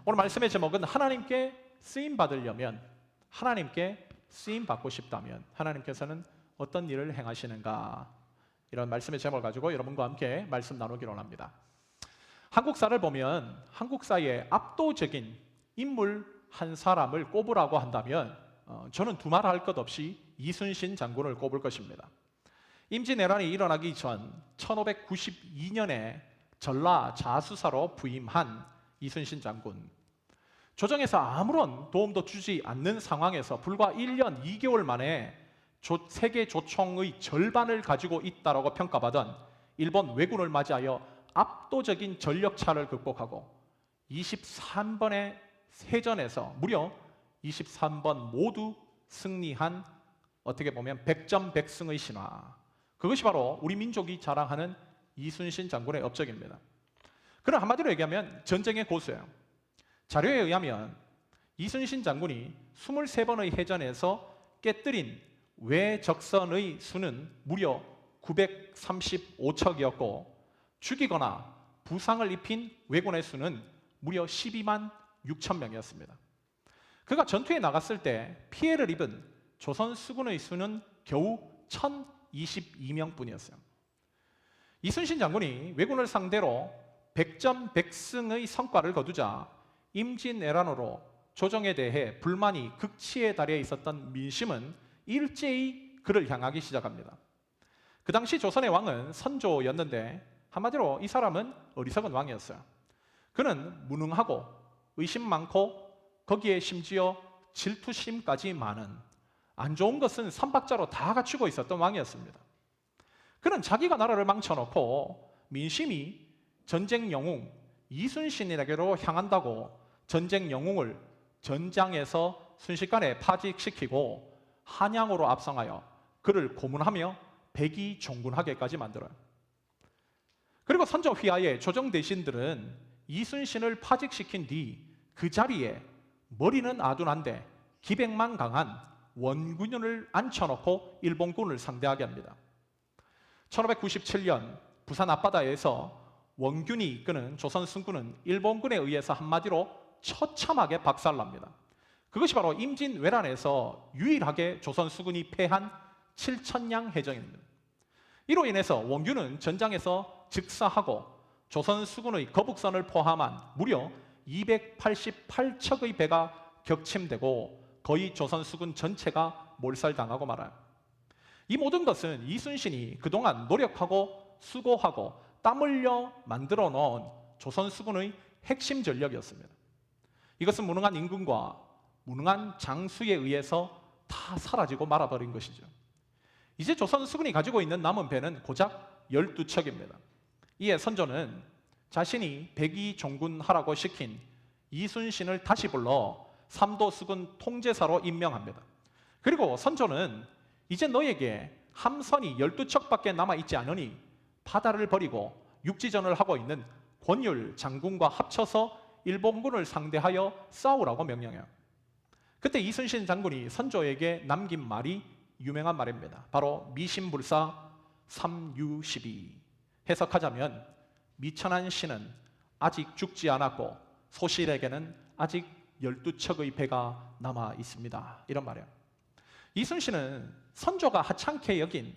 오늘 말씀의 제목은 하나님께 쓰임 받으려면, 하나님께 쓰임 받고 싶다면 하나님께서는 어떤 일을 행하시는가, 이런 말씀의 제목을 가지고 여러분과 함께 말씀 나누기로 합니다. 한국사를 보면 한국사의 압도적인 인물 한 사람을 꼽으라고 한다면 저는 두말할 것 없이 이순신 장군을 꼽을 것입니다. 임진왜란이 일어나기 전 1592년에 전라 자수사로 부임한 이순신 장군, 조정에서 아무런 도움도 주지 않는 상황에서 불과 1년 2개월 만에 세계 조총의 절반을 가지고 있다고 평가받은 일본 왜군을 맞이하여 압도적인 전력차를 극복하고 23번의 세전에서 무려 23번 모두 승리한, 어떻게 보면 백전백승의 신화, 그것이 바로 우리 민족이 자랑하는 이순신 장군의 업적입니다. 그는 한마디로 얘기하면 전쟁의 고수예요. 자료에 의하면 이순신 장군이 23번의 해전에서 깨뜨린 외적선의 수는 무려 935척이었고 죽이거나 부상을 입힌 왜군의 수는 무려 12만 6천 명이었습니다. 그가 전투에 나갔을 때 피해를 입은 조선 수군의 수는 겨우 1022명뿐이었어요. 이순신 장군이 왜군을 상대로 백전백승의 성과를 거두자 임진왜란으로 조정에 대해 불만이 극치에 달해 있었던 민심은 일제히 그를 향하기 시작합니다. 그 당시 조선의 왕은 선조였는데 한마디로 이 사람은 어리석은 왕이었어요. 그는 무능하고 의심 많고 거기에 심지어 질투심까지 많은, 안 좋은 것은 삼박자로 다 갖추고 있었던 왕이었습니다. 그는 자기가 나라를 망쳐놓고 민심이 전쟁 영웅 이순신에게로 향한다고 전쟁 영웅을 전장에서 순식간에 파직시키고 한양으로 압송하여 그를 고문하며 백의종군하게까지 만들어요. 그리고 선조 휘하의 조정 대신들은 이순신을 파직시킨 뒤 그 자리에 머리는 아둔한데 기백만 강한 원군을 앉혀놓고 일본군을 상대하게 합니다. 1597년 부산 앞바다에서 원균이 이끄는 조선 승군은 일본군에 의해서 한마디로 처참하게 박살납니다. 그것이 바로 임진왜란에서 유일하게 조선 수군이 패한 7천량 해전입니다. 이로 인해서 원균은 전장에서 즉사하고 조선 수군의 거북선을 포함한 무려 288척의 배가 격침되고 거의 조선 수군 전체가 몰살당하고 말아요. 이 모든 것은 이순신이 그동안 노력하고 수고하고 땀 흘려 만들어 놓은 조선 수군의 핵심 전력이었습니다. 이것은 무능한 임금과 무능한 장수에 의해서 다 사라지고 말아버린 것이죠. 이제 조선 수군이 가지고 있는 남은 배는 고작 12척입니다. 이에 선조는 자신이 백의종군하라고 시킨 이순신을 다시 불러 삼도 수군 통제사로 임명합니다. 그리고 선조는 이제 너에게 함선이 12척밖에 남아있지 않으니 바다를 버리고 육지전을 하고 있는 권율 장군과 합쳐서 일본군을 상대하여 싸우라고 명령해요. 그때 이순신 장군이 선조에게 남긴 말이 유명한 말입니다. 바로 미신불사 삼유십이. 해석하자면 미천한 신은 아직 죽지 않았고 소실에게는 아직 12척의 배가 남아 있습니다. 이런 말이에요. 이순신은 선조가 하찮게 여긴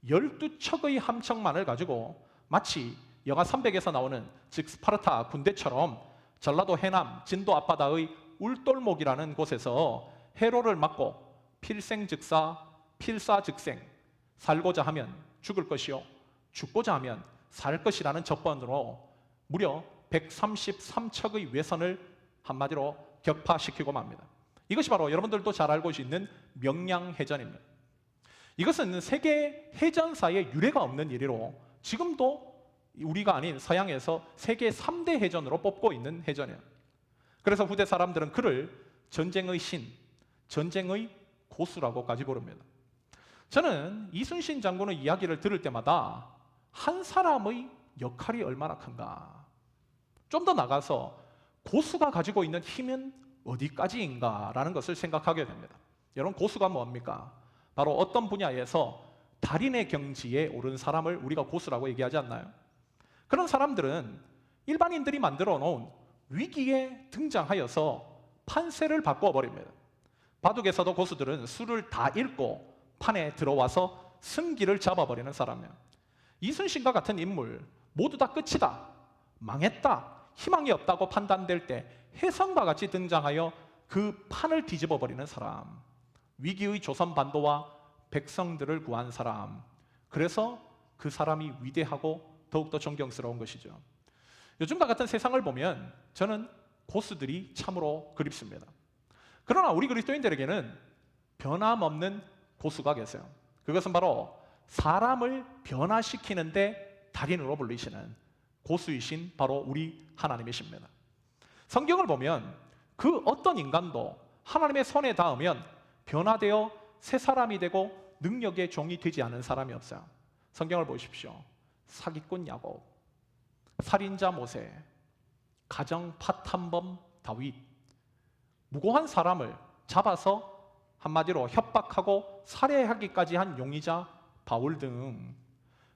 12척의 함척만을 가지고 마치 영화 300에서 나오는 즉 스파르타 군대처럼 전라도 해남 진도 앞바다의 울돌목이라는 곳에서 해로를 맞고 필생즉사 필사즉생, 살고자 하면 죽을 것이요 죽고자 하면 살 것이라는 접번으로 무려 133척의 외선을 한마디로 격파시키고 맙니다. 이것이 바로 여러분들도 잘 알고 있는 명량해전입니다. 이것은 세계 해전사에 유례가 없는 일이로 지금도 우리가 아닌 서양에서 세계 3대 해전으로 뽑고 있는 해전이에요. 그래서 후대 사람들은 그를 전쟁의 신, 전쟁의 고수라고까지 부릅니다. 저는 이순신 장군의 이야기를 들을 때마다 한 사람의 역할이 얼마나 큰가, 좀 더 나가서 고수가 가지고 있는 힘은 어디까지인가 라는 것을 생각하게 됩니다. 여러분, 고수가 뭡니까? 바로 어떤 분야에서 달인의 경지에 오른 사람을 우리가 고수라고 얘기하지 않나요? 그런 사람들은 일반인들이 만들어 놓은 위기에 등장하여서 판세를 바꾸어 버립니다. 바둑에서도 고수들은 수를 다 읽고 판에 들어와서 승기를 잡아버리는 사람이에요. 이순신과 같은 인물, 모두 다 끝이다, 망했다, 희망이 없다고 판단될 때 혜성과 같이 등장하여 그 판을 뒤집어 버리는 사람, 위기의 조선 반도와 백성들을 구한 사람, 그래서 그 사람이 위대하고 더욱더 존경스러운 것이죠. 요즘과 같은 세상을 보면 저는 고수들이 참으로 그립습니다. 그러나 우리 그리스도인들에게는 변함없는 고수가 계세요. 그것은 바로 사람을 변화시키는데 달인으로 불리시는 고수이신 바로 우리 하나님이십니다. 성경을 보면 그 어떤 인간도 하나님의 손에 닿으면 변화되어 새 사람이 되고 능력의 종이 되지 않은 사람이 없어요. 성경을 보십시오. 사기꾼 야곱, 살인자 모세, 가정 파탄범 다윗, 무고한 사람을 잡아서 한마디로 협박하고 살해하기까지 한 용의자 바울 등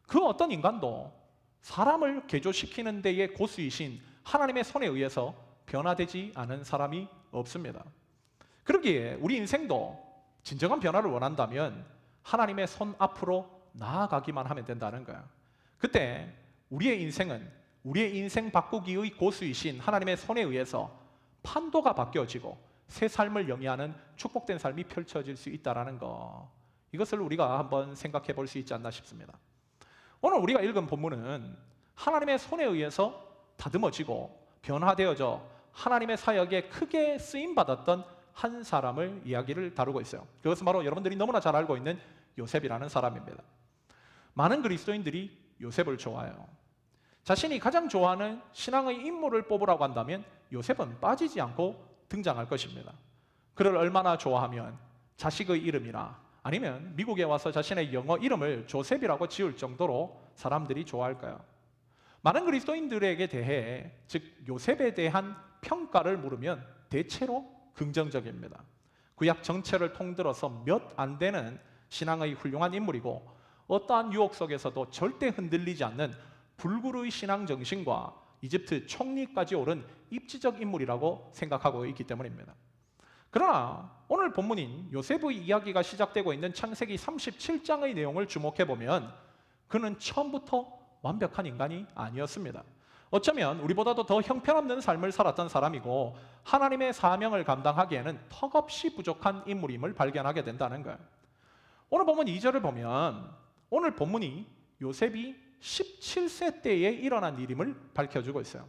그 어떤 인간도 사람을 개조시키는 데에 고수이신 하나님의 손에 의해서 변화되지 않은 사람이 없습니다. 그러기에 우리 인생도 진정한 변화를 원한다면 하나님의 손 앞으로 나아가기만 하면 된다는 거야. 그때 우리의 인생은 우리의 인생 바꾸기의 고수이신 하나님의 손에 의해서 판도가 바뀌어지고 새 삶을 영위하는 축복된 삶이 펼쳐질 수 있다는 거, 이것을 우리가 한번 생각해 볼 수 있지 않나 싶습니다. 오늘 우리가 읽은 본문은 하나님의 손에 의해서 다듬어지고 변화되어져 하나님의 사역에 크게 쓰임받았던 한 사람을 이야기를 다루고 있어요. 그것은 바로 여러분들이 너무나 잘 알고 있는 요셉이라는 사람입니다. 많은 그리스도인들이 요셉을 좋아해요. 자신이 가장 좋아하는 신앙의 인물을 뽑으라고 한다면 요셉은 빠지지 않고 등장할 것입니다. 그를 얼마나 좋아하면 자식의 이름이나 아니면 미국에 와서 자신의 영어 이름을 조셉이라고 지을 정도로 사람들이 좋아할까요? 많은 그리스도인들에게 대해, 즉 요셉에 대한 평가를 물으면 대체로 긍정적입니다. 구약 전체를 통틀어서 몇 안 되는 신앙의 훌륭한 인물이고 어떠한 유혹 속에서도 절대 흔들리지 않는 불굴의 신앙 정신과 이집트 총리까지 오른 입지적 인물이라고 생각하고 있기 때문입니다. 그러나 오늘 본문인 요셉의 이야기가 시작되고 있는 창세기 37장의 내용을 주목해보면 그는 처음부터 완벽한 인간이 아니었습니다. 어쩌면 우리보다도 더 형편없는 삶을 살았던 사람이고 하나님의 사명을 감당하기에는 턱없이 부족한 인물임을 발견하게 된다는 거예요. 오늘 본문 2절을 보면 오늘 본문이 요셉이 17세 때에 일어난 일임을 밝혀주고 있어요.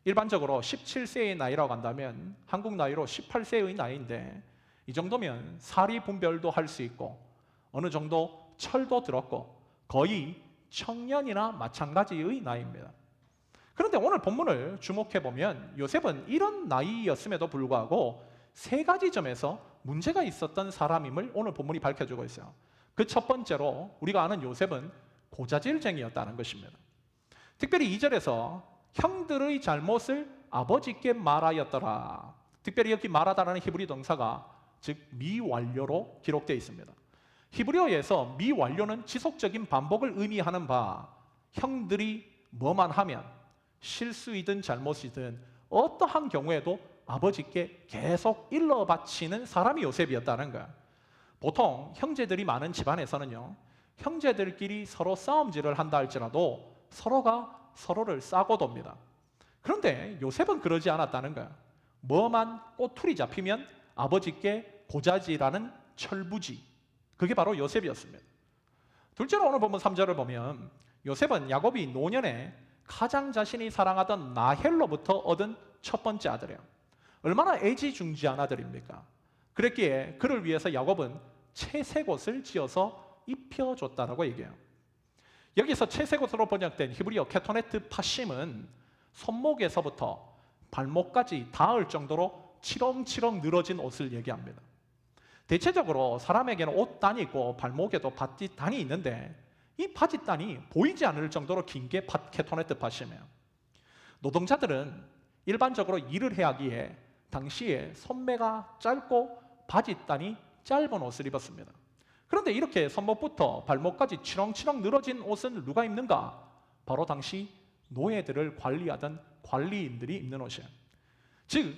일반적으로 17세의 나이라고 한다면 한국 나이로 18세의 나이인데 이 정도면 사리 분별도 할 수 있고 어느 정도 철도 들었고 거의 청년이나 마찬가지의 나이입니다. 그런데 오늘 본문을 주목해보면 요셉은 이런 나이였음에도 불구하고 세 가지 점에서 문제가 있었던 사람임을 오늘 본문이 밝혀주고 있어요. 그 첫 번째로 우리가 아는 요셉은 고자질쟁이였다는 것입니다. 특별히 2절에서 형들의 잘못을 아버지께 말하였더라. 특별히 여기 말하다라는 히브리 동사가 즉 미완료로 기록되어 있습니다. 히브리어에서 미완료는 지속적인 반복을 의미하는 바, 형들이 뭐만 하면 실수이든 잘못이든 어떠한 경우에도 아버지께 계속 일러 바치는 사람이 요셉이었다는 거야. 보통 형제들이 많은 집안에서는요, 형제들끼리 서로 싸움질을 한다 할지라도 서로가 서로를 싸고 돕니다. 그런데 요셉은 그러지 않았다는 거야. 뭐만 꼬투리 잡히면 아버지께 고자질하는 철부지, 그게 바로 요셉이었습니다. 둘째로 오늘 본문 3절을 보면 요셉은 야곱이 노년에 가장 자신이 사랑하던 라헬로부터 얻은 첫 번째 아들이에요. 얼마나 애지중지한 아들입니까? 그랬기에 그를 위해서 야곱은 채색옷을 지어서 입혀줬다라고 얘기해요. 여기서 채색옷으로 번역된 히브리어 케토네트 파심은 손목에서부터 발목까지 닿을 정도로 치렁치렁 늘어진 옷을 얘기합니다. 대체적으로 사람에게는 옷단이 있고 발목에도 바짓단이 있는데 이 바짓단이 보이지 않을 정도로 긴 게 케토네트 파심이에요. 노동자들은 일반적으로 일을 해야 하기에 당시에 손매가 짧고 바짓단이 짧은 옷을 입었습니다. 그런데 이렇게 손목부터 발목까지 치렁치렁 늘어진 옷은 누가 입는가? 바로 당시 노예들을 관리하던 관리인들이 입는 옷이에요. 즉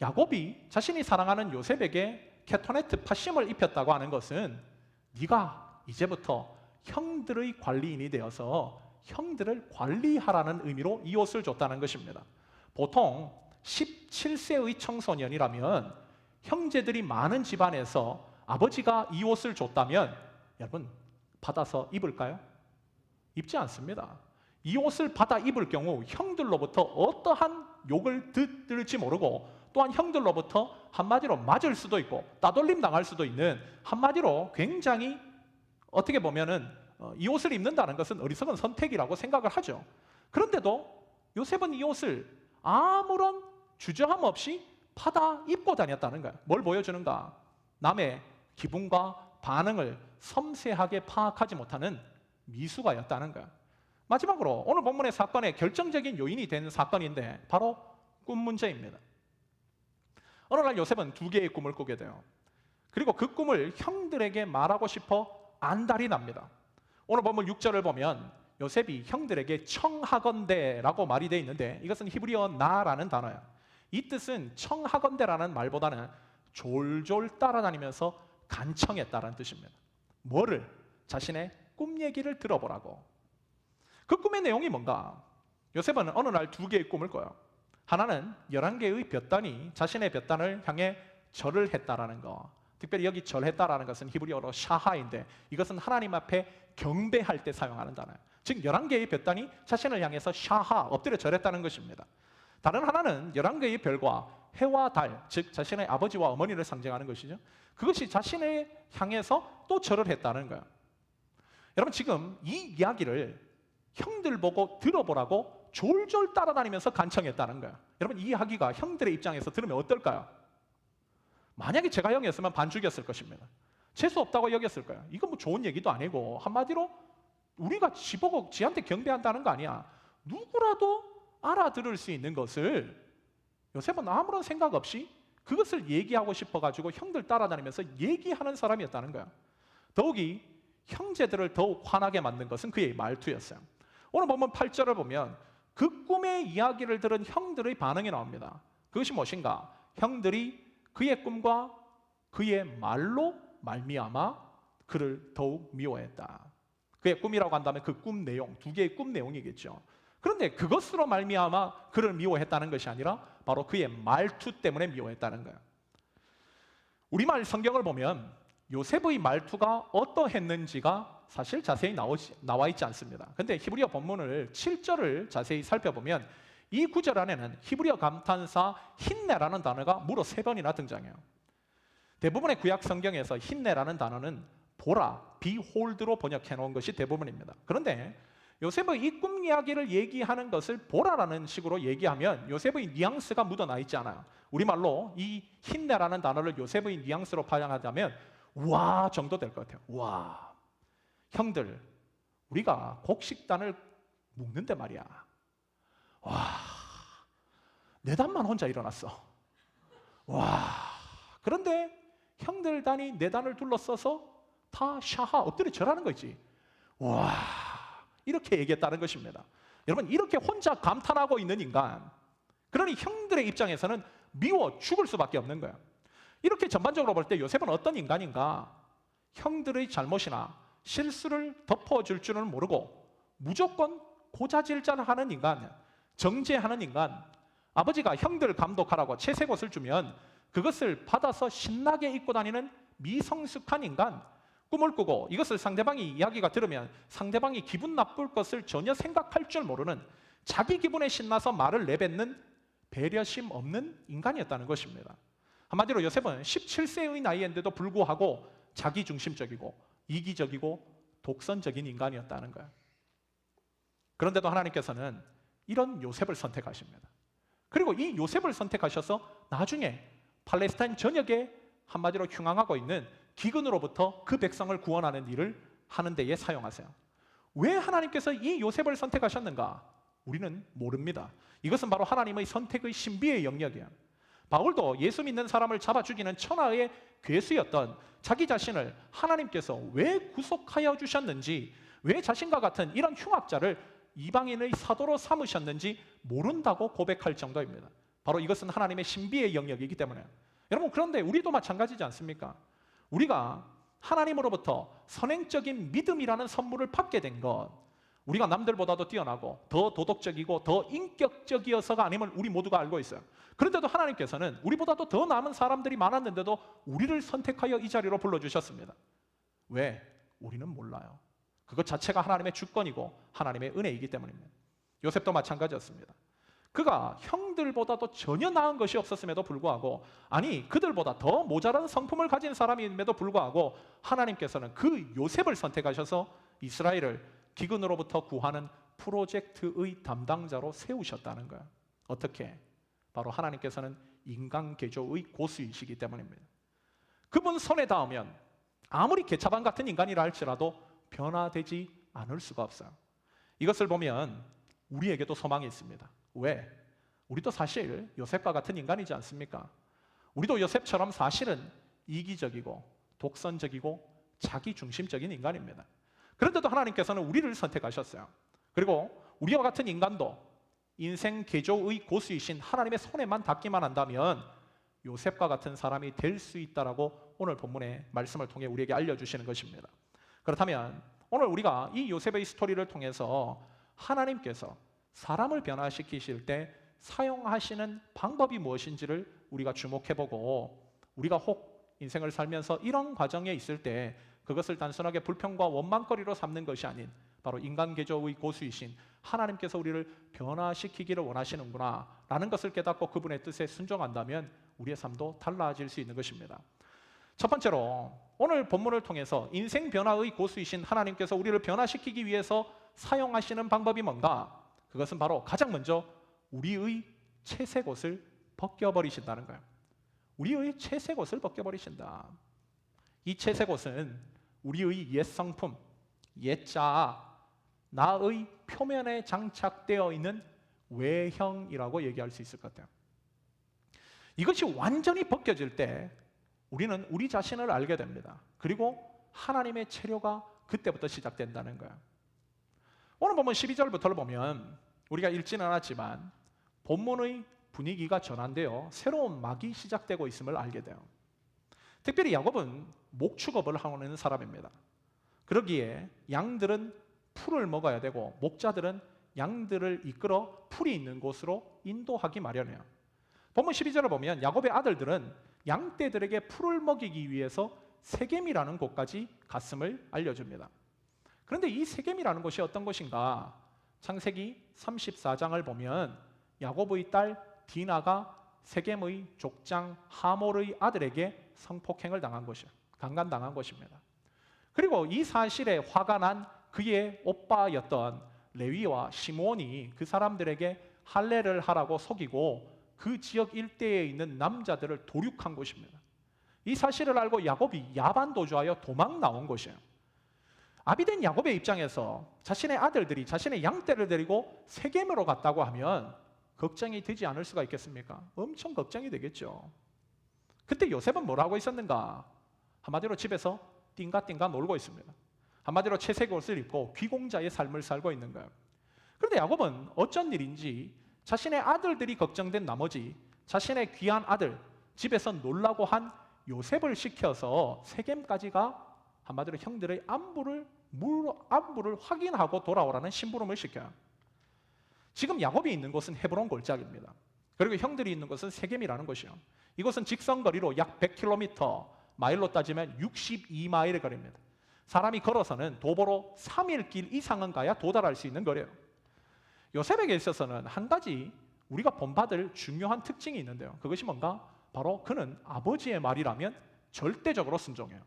야곱이 자신이 사랑하는 요셉에게 케토네트 파심을 입혔다고 하는 것은 네가 이제부터 형들의 관리인이 되어서 형들을 관리하라는 의미로 이 옷을 줬다는 것입니다. 보통 17세의 청소년이라면 형제들이 많은 집안에서 아버지가 이 옷을 줬다면 여러분 받아서 입을까요? 입지 않습니다. 이 옷을 받아 입을 경우 형들로부터 어떠한 욕을 듣을지 모르고 또한 형들로부터 한마디로 맞을 수도 있고 따돌림 당할 수도 있는, 한마디로 굉장히 어떻게 보면은 이 옷을 입는다는 것은 어리석은 선택이라고 생각을 하죠. 그런데도 요셉은 이 옷을 아무런 주저함 없이 받아 입고 다녔다는 거예요. 뭘 보여주는가? 남의 기분과 반응을 섬세하게 파악하지 못하는 미숙아였다는 거예요. 마지막으로 오늘 본문의 사건의 결정적인 요인이 된 사건인데 바로 꿈 문제입니다. 어느 날 요셉은 두 개의 꿈을 꾸게 돼요. 그리고 그 꿈을 형들에게 말하고 싶어 안달이 납니다. 오늘 본문 6절을 보면 요셉이 형들에게 청하건대라고 말이 되어 있는데 이것은 히브리어 나라는 단어예요. 이 뜻은 청하건대라는 말보다는 졸졸 따라다니면서 간청했다는 뜻입니다. 뭐를? 자신의 꿈 얘기를 들어보라고. 그 꿈의 내용이 뭔가? 요셉은 어느 날 두 개의 꿈을 꿔요. 하나는 11개의 볕단이 자신의 볕단을 향해 절을 했다라는 거. 특별히 여기 절했다라는 것은 히브리어로 샤하인데 이것은 하나님 앞에 경배할 때 사용하는 단어예요. 즉 11개의 볕단이 자신을 향해서 샤하, 엎드려 절했다는 것입니다. 다른 하나는 11개의 별과 해와 달, 즉 자신의 아버지와 어머니를 상징하는 것이죠. 그것이 자신을 향해서 또 절을 했다는 거예요. 여러분 지금 이 이야기를 형들 보고 들어보라고 졸졸 따라다니면서 간청했다는 거예요. 여러분 이 이야기가 형들의 입장에서 들으면 어떨까요? 만약에 제가 형이었으면 반죽였을 것입니다. 재수 없다고 여겼을 거예요. 이건 뭐 좋은 얘기도 아니고 한마디로 우리가 지보고 지한테 경배한다는 거 아니야. 누구라도 알아들을 수 있는 것을 요셉은 아무런 생각 없이 그것을 얘기하고 싶어가지고 형들 따라다니면서 얘기하는 사람이었다는 거야. 더욱이 형제들을 더욱 화나게 만든 것은 그의 말투였어요. 오늘 본문 8절을 보면 그 꿈의 이야기를 들은 형들의 반응이 나옵니다. 그것이 무엇인가? 형들이 그의 꿈과 그의 말로 말미암아 그를 더욱 미워했다. 그의 꿈이라고 한다면 그 꿈 내용, 두 개의 꿈 내용이겠죠. 그런데 그것으로 말미암아 그를 미워했다는 것이 아니라 바로 그의 말투 때문에 미워했다는 거예요. 우리말 성경을 보면 요셉의 말투가 어떠했는지가 사실 자세히 나와 있지 않습니다. 근데 히브리어 본문을 7절을 자세히 살펴보면 이 구절 안에는 히브리어 감탄사 힌내라는 단어가 무려 3번이나 등장해요. 대부분의 구약 성경에서 힌내라는 단어는 보라, behold로 번역해 놓은 것이 대부분입니다. 그런데 요셉의 이 꿈 이야기를 얘기하는 것을 보라라는 식으로 얘기하면 요셉의 뉘앙스가 묻어나 있지 않아요. 우리말로 이 힌내라는 단어를 요셉의 뉘앙스로 파악하자면 와 정도 될 것 같아요. 와, 형들 우리가 곡식단을 묶는데 말이야. 와, 내 단만 혼자 일어났어. 와, 그런데 형들 단이 내 단을 둘러싸서 다 샤하 엎드려 절하는 거지. 와, 이렇게 얘기했다는 것입니다. 여러분 이렇게 혼자 감탄하고 있는 인간, 그러니 형들의 입장에서는 미워 죽을 수밖에 없는 거예요. 이렇게 전반적으로 볼 때 요셉은 어떤 인간인가? 형들의 잘못이나 실수를 덮어줄 줄은 모르고 무조건 고자질자하는 인간, 정죄하는 인간, 아버지가 형들 감독하라고 채색옷을 주면 그것을 받아서 신나게 입고 다니는 미성숙한 인간, 꿈을 꾸고 이것을 상대방이 이야기가 들으면 상대방이 기분 나쁠 것을 전혀 생각할 줄 모르는, 자기 기분에 신나서 말을 내뱉는 배려심 없는 인간이었다는 것입니다. 한마디로 요셉은 17세의 나이인데도 불구하고 자기중심적이고 이기적이고 독선적인 인간이었다는 거예요. 그런데도 하나님께서는 이런 요셉을 선택하십니다. 그리고 이 요셉을 선택하셔서 나중에 팔레스타인 전역에 한마디로 흉앙하고 있는 기근으로부터 그 백성을 구원하는 일을 하는 데에 사용하세요. 왜 하나님께서 이 요셉을 선택하셨는가? 우리는 모릅니다. 이것은 바로 하나님의 선택의 신비의 영역이에요. 바울도 예수 믿는 사람을 잡아 죽이는 천하의 괴수였던 자기 자신을 하나님께서 왜 구속하여 주셨는지, 왜 자신과 같은 이런 흉악자를 이방인의 사도로 삼으셨는지 모른다고 고백할 정도입니다. 바로 이것은 하나님의 신비의 영역이기 때문에. 여러분, 그런데 우리도 마찬가지지 않습니까? 우리가 하나님으로부터 선행적인 믿음이라는 선물을 받게 된 것, 우리가 남들보다도 뛰어나고 더 도덕적이고 더 인격적이어서가 아님을 우리 모두가 알고 있어요. 그런데도 하나님께서는 우리보다도 더 남은 사람들이 많았는데도 우리를 선택하여 이 자리로 불러주셨습니다. 왜? 우리는 몰라요. 그것 자체가 하나님의 주권이고 하나님의 은혜이기 때문입니다. 요셉도 마찬가지였습니다. 그가 형들보다도 전혀 나은 것이 없었음에도 불구하고, 아니 그들보다 더 모자란 성품을 가진 사람임에도 불구하고 하나님께서는 그 요셉을 선택하셔서 이스라엘을 기근으로부터 구하는 프로젝트의 담당자로 세우셨다는 거예요. 어떻게? 바로 하나님께서는 인간 개조의 고수이시기 때문입니다. 그분 손에 닿으면 아무리 개차반 같은 인간이라 할지라도 변화되지 않을 수가 없어요. 이것을 보면 우리에게도 소망이 있습니다. 왜? 우리도 사실 요셉과 같은 인간이지 않습니까? 우리도 요셉처럼 사실은 이기적이고 독선적이고 자기중심적인 인간입니다. 그런데도 하나님께서는 우리를 선택하셨어요. 그리고 우리와 같은 인간도 인생 개조의 고수이신 하나님의 손에만 닿기만 한다면 요셉과 같은 사람이 될 수 있다라고 오늘 본문의 말씀을 통해 우리에게 알려주시는 것입니다. 그렇다면 오늘 우리가 이 요셉의 스토리를 통해서 하나님께서 사람을 변화시키실 때 사용하시는 방법이 무엇인지를 우리가 주목해보고, 우리가 혹 인생을 살면서 이런 과정에 있을 때 그것을 단순하게 불평과 원망거리로 삼는 것이 아닌 바로 인간 개조의 고수이신 하나님께서 우리를 변화시키기를 원하시는구나 라는 것을 깨닫고 그분의 뜻에 순종한다면 우리의 삶도 달라질 수 있는 것입니다. 첫 번째로 오늘 본문을 통해서 인생 변화의 고수이신 하나님께서 우리를 변화시키기 위해서 사용하시는 방법이 뭔가? 그것은 바로 가장 먼저 우리의 채색옷을 벗겨버리신다는 거예요. 우리의 채색옷을 벗겨버리신다. 이 채색옷은 우리의 옛 성품, 옛 자아, 나의 표면에 장착되어 있는 외형이라고 얘기할 수 있을 것 같아요. 이것이 완전히 벗겨질 때 우리는 우리 자신을 알게 됩니다. 그리고 하나님의 체류가 그때부터 시작된다는 거예요. 오늘 본문 12절부터를 보면 우리가 읽지는 않았지만 본문의 분위기가 전환되어 새로운 막이 시작되고 있음을 알게 돼요. 특별히 야곱은 목축업을 하는 사람입니다. 그러기에 양들은 풀을 먹어야 되고 목자들은 양들을 이끌어 풀이 있는 곳으로 인도하기 마련이에요. 본문 12절을 보면 야곱의 아들들은 양떼들에게 풀을 먹이기 위해서 세겜이라는 곳까지 갔음을 알려줍니다. 그런데 이 세겜이라는 곳이 어떤 곳인가? 창세기 34장을 보면 야곱의 딸 디나가 세겜의 족장 하몰의 아들에게 성폭행을 당한 곳이에요. 강간당한 곳입니다. 그리고 이 사실에 화가 난 그의 오빠였던 레위와 시므온이 그 사람들에게 할례를 하라고 속이고 그 지역 일대에 있는 남자들을 도륙한 곳입니다. 이 사실을 알고 야곱이 야반도주하여 도망 나온 곳이에요. 아비된 야곱의 입장에서 자신의 아들들이 자신의 양떼를 데리고 세겜으로 갔다고 하면 걱정이 되지 않을 수가 있겠습니까? 엄청 걱정이 되겠죠. 그때 요셉은 뭘 하고 있었는가? 한마디로 집에서 띵가띵가 놀고 있습니다. 한마디로 채색 옷을 입고 귀공자의 삶을 살고 있는 거예요. 그런데 야곱은 어쩐 일인지 자신의 아들들이 걱정된 나머지 자신의 귀한 아들, 집에서 놀라고 한 요셉을 시켜서 세겜까지 가 한마디로 형들의 안부를 확인하고 돌아오라는 심부름을 시켜요. 지금 야곱이 있는 곳은 헤브론 골짜기입니다. 그리고 형들이 있는 곳은 세겜이라는 곳이요. 이곳은 직선거리로 약 100km, 마일로 따지면 62마일의 거리입니다. 사람이 걸어서는 도보로 3일 길 이상은 가야 도달할 수 있는 거래요. 요셉에게 있어서는 한 가지 우리가 본받을 중요한 특징이 있는데요. 그것이 뭔가? 바로 그는 아버지의 말이라면 절대적으로 순종해요.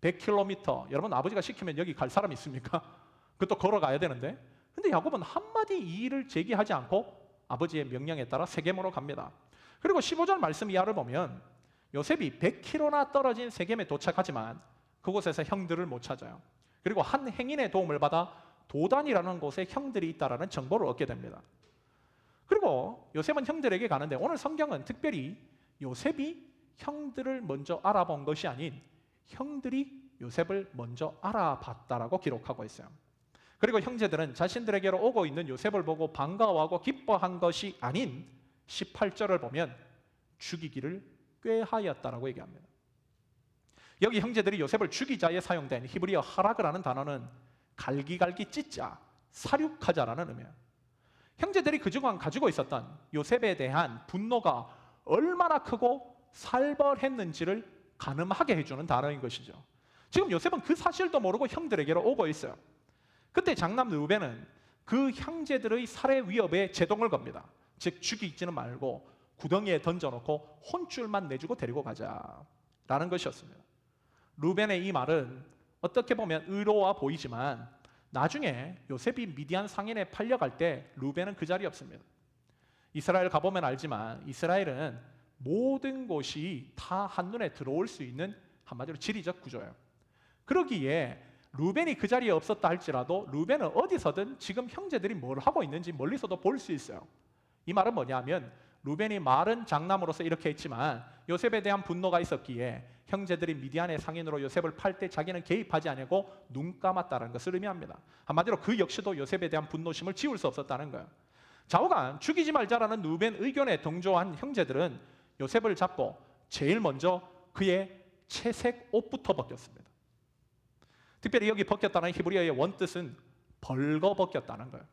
100km, 여러분 아버지가 시키면 여기 갈 사람 있습니까? 그것도 걸어가야 되는데. 근데 야곱은 한마디 이의를 제기하지 않고 아버지의 명령에 따라 세겜으로 갑니다. 그리고 15절 말씀 이하를 보면 요셉이 100km나 떨어진 세겜에 도착하지만 그곳에서 형들을 못 찾아요. 그리고 한 행인의 도움을 받아 도단이라는 곳에 형들이 있다라는 정보를 얻게 됩니다. 그리고 요셉은 형들에게 가는데 오늘 성경은 특별히 요셉이 형들을 먼저 알아본 것이 아닌 형들이 요셉을 먼저 알아봤다라고 기록하고 있어요. 그리고 형제들은 자신들에게로 오고 있는 요셉을 보고 반가워하고 기뻐한 것이 아닌 18절을 보면 죽이기를 꾀하였다라고 얘기합니다. 여기 형제들이 요셉을 죽이자에 사용된 히브리어 하락이라는 단어는 갈기갈기 찢자, 사륙하자라는 의미예요. 형제들이 그동안 가지고 있었던 요셉에 대한 분노가 얼마나 크고 살벌했는지를 가늠하게 해주는 단어인 것이죠. 지금 요셉은 그 사실도 모르고 형들에게로 오고 있어요. 그때 장남 르우벤은 그 형제들의 살해 위협에 제동을 겁니다. 즉 죽이지는 말고 구덩이에 던져놓고 혼줄만 내주고 데리고 가자라는 것이었습니다. 르우벤의 이 말은 어떻게 보면 의로워 보이지만 나중에 요셉이 미디안 상인에 팔려갈 때 르우벤은 그 자리에 없습니다. 이스라엘 가보면 알지만 이스라엘은 모든 곳이 다 한눈에 들어올 수 있는 한마디로 지리적 구조예요. 그러기에 르우벤이 그 자리에 없었다 할지라도 르우벤은 어디서든 지금 형제들이 뭘 하고 있는지 멀리서도 볼 수 있어요. 이 말은 뭐냐면 르우벤이 말은 장남으로서 이렇게 했지만 요셉에 대한 분노가 있었기에 형제들이 미디안의 상인으로 요셉을 팔 때 자기는 개입하지 않고 눈 감았다는 것을 의미합니다. 한마디로 그 역시도 요셉에 대한 분노심을 지울 수 없었다는 거예요. 좌우간 죽이지 말자라는 르우벤 의견에 동조한 형제들은 요셉을 잡고 제일 먼저 그의 채색 옷부터 벗겼습니다. 특별히 여기 벗겼다는 히브리어의 원뜻은 벌거 벗겼다는 거예요.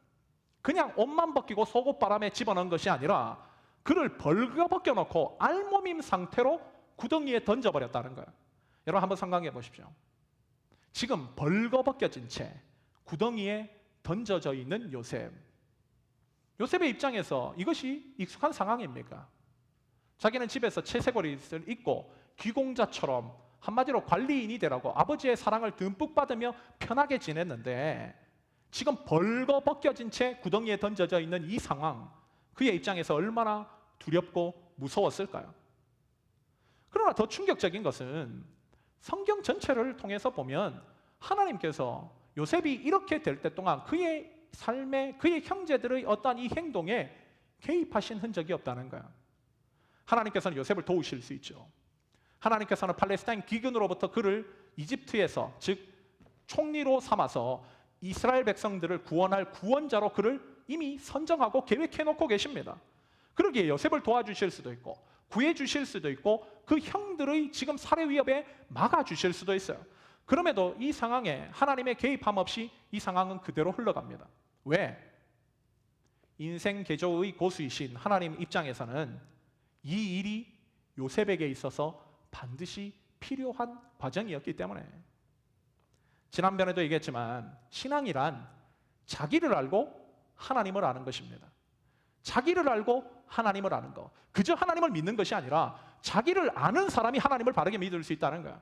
그냥 옷만 벗기고 속옷바람에 집어넣은 것이 아니라 그를 벌거 벗겨놓고 알몸임 상태로 구덩이에 던져버렸다는 거예요. 여러분 한번 상상해 보십시오. 지금 벌거 벗겨진 채 구덩이에 던져져 있는 요셉. 요셉의 입장에서 이것이 익숙한 상황입니까? 자기는 집에서 채색옷을 입고 귀공자처럼 한마디로 관리인이 되라고 아버지의 사랑을 듬뿍 받으며 편하게 지냈는데 지금 벌거 벗겨진 채 구덩이에 던져져 있는 이 상황, 그의 입장에서 얼마나 두렵고 무서웠을까요? 그러나 더 충격적인 것은 성경 전체를 통해서 보면 하나님께서 요셉이 이렇게 될 때 동안 그의 삶에, 그의 형제들의 어떠한 이 행동에 개입하신 흔적이 없다는 거예요. 하나님께서는 요셉을 도우실 수 있죠. 하나님께서는 팔레스타인 기근으로부터 그를 이집트에서, 즉 총리로 삼아서 이스라엘 백성들을 구원할 구원자로 그를 이미 선정하고 계획해 놓고 계십니다. 그러기에 요셉을 도와주실 수도 있고 구해주실 수도 있고 그 형들의 지금 살해 위협에 막아주실 수도 있어요. 그럼에도 이 상황에 하나님의 개입함 없이 이 상황은 그대로 흘러갑니다. 왜? 인생 개조의 고수이신 하나님 입장에서는 이 일이 요셉에게 있어서 반드시 필요한 과정이었기 때문에. 지난번에도 얘기했지만 신앙이란 자기를 알고 하나님을 아는 것입니다. 자기를 알고 하나님을 아는 것. 그저 하나님을 믿는 것이 아니라 자기를 아는 사람이 하나님을 바르게 믿을 수 있다는 거야.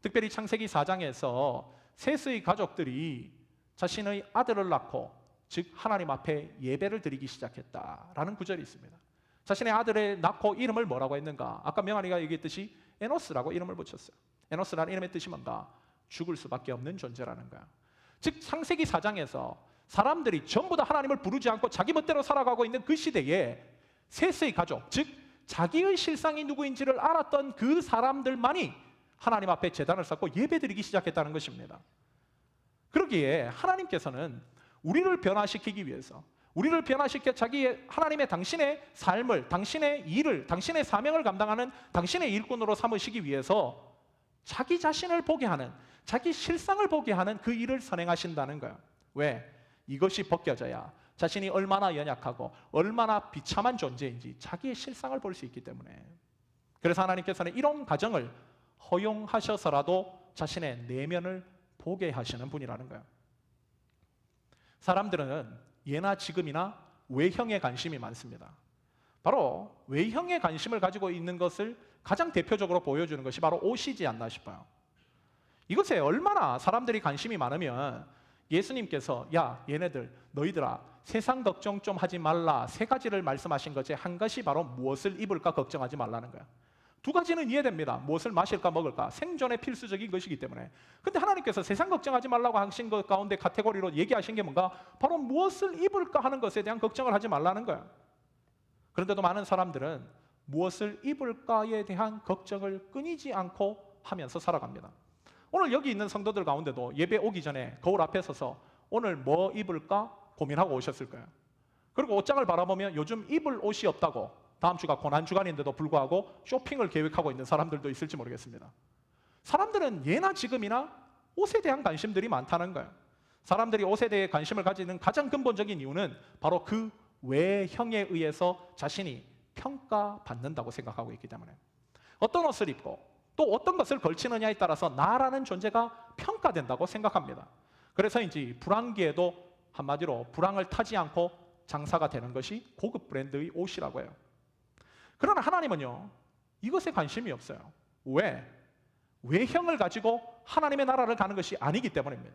특별히 창세기 4장에서 셋의 가족들이 자신의 아들을 낳고 즉 하나님 앞에 예배를 드리기 시작했다라는 구절이 있습니다. 자신의 아들을 낳고 이름을 뭐라고 했는가? 아까 명아리가 얘기했듯이 에노스라고 이름을 붙였어요. 에노스라는 이름의 뜻이 뭔가? 죽을 수밖에 없는 존재라는 거야. 즉 창세기 4장에서 사람들이 전부 다 하나님을 부르지 않고 자기 멋대로 살아가고 있는 그 시대에 셋의 가족, 즉 자기의 실상이 누구인지를 알았던 그 사람들만이 하나님 앞에 제단을 쌓고 예배드리기 시작했다는 것입니다. 그러기에 하나님께서는 우리를 변화시키기 위해서, 우리를 변화시켜 자기의 하나님의 당신의 삶을, 당신의 일을, 당신의 사명을 감당하는 당신의 일꾼으로 삼으시기 위해서 자기 자신을 보게 하는, 자기 실상을 보게 하는 그 일을 선행하신다는 거예요. 왜? 이것이 벗겨져야 자신이 얼마나 연약하고 얼마나 비참한 존재인지 자기의 실상을 볼 수 있기 때문에. 그래서 하나님께서는 이런 과정을 허용하셔서라도 자신의 내면을 보게 하시는 분이라는 거예요. 사람들은 예나 지금이나 외형에 관심이 많습니다. 바로 외형에 관심을 가지고 있는 것을 가장 대표적으로 보여주는 것이 바로 옷이지 않나 싶어요. 이것에 얼마나 사람들이 관심이 많으면 예수님께서 야 얘네들 너희들아 세상 걱정 좀 하지 말라 세 가지를 말씀하신 것에 한 것이 바로 무엇을 입을까 걱정하지 말라는 거야. 두 가지는 이해됩니다. 무엇을 마실까 먹을까 생존에 필수적인 것이기 때문에. 근데 하나님께서 세상 걱정하지 말라고 하신 것 가운데 카테고리로 얘기하신 게 뭔가? 바로 무엇을 입을까 하는 것에 대한 걱정을 하지 말라는 거야. 그런데도 많은 사람들은 무엇을 입을까에 대한 걱정을 끊이지 않고 하면서 살아갑니다. 오늘 여기 있는 성도들 가운데도 예배 오기 전에 거울 앞에 서서 오늘 뭐 입을까 고민하고 오셨을 거예요. 그리고 옷장을 바라보면 요즘 입을 옷이 없다고 다음 주가 고난주간인데도 불구하고 쇼핑을 계획하고 있는 사람들도 있을지 모르겠습니다. 사람들은 예나 지금이나 옷에 대한 관심들이 많다는 거예요. 사람들이 옷에 대해 관심을 가지는 가장 근본적인 이유는 바로 그 외형에 의해서 자신이 평가받는다고 생각하고 있기 때문에 어떤 옷을 입고 또 어떤 것을 걸치느냐에 따라서 나라는 존재가 평가된다고 생각합니다. 그래서인지 불황기에도 한마디로 불황을 타지 않고 장사가 되는 것이 고급 브랜드의 옷이라고 해요. 그러나 하나님은요, 이것에 관심이 없어요. 왜? 외형을 가지고 하나님의 나라를 가는 것이 아니기 때문입니다.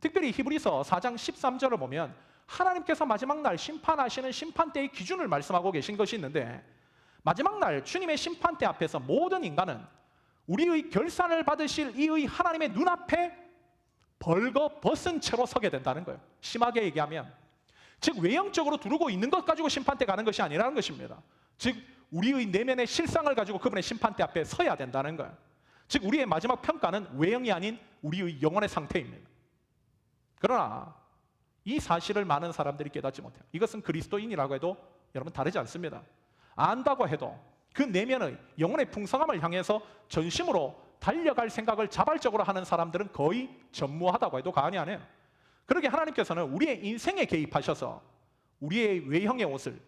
특별히 히브리서 4장 13절을 보면 하나님께서 마지막 날 심판하시는 심판대의 기준을 말씀하고 계신 것이 있는데, 마지막 날 주님의 심판대 앞에서 모든 인간은 우리의 결산을 받으실 이의 하나님의 눈앞에 벌거벗은 채로 서게 된다는 거예요. 심하게 얘기하면 즉 외형적으로 두르고 있는 것 가지고 심판대 가는 것이 아니라는 것입니다. 즉 우리의 내면의 실상을 가지고 그분의 심판대 앞에 서야 된다는 거예요. 즉 우리의 마지막 평가는 외형이 아닌 우리의 영혼의 상태입니다. 그러나 이 사실을 많은 사람들이 깨닫지 못해요. 이것은 그리스도인이라고 해도 여러분 다르지 않습니다. 안다고 해도 그 내면의 영혼의 풍성함을 향해서 전심으로 달려갈 생각을 자발적으로 하는 사람들은 거의 전무하다고 해도 과언이 아니에요. 그러게 하나님께서는 우리의 인생에 개입하셔서 우리의 외형의 옷을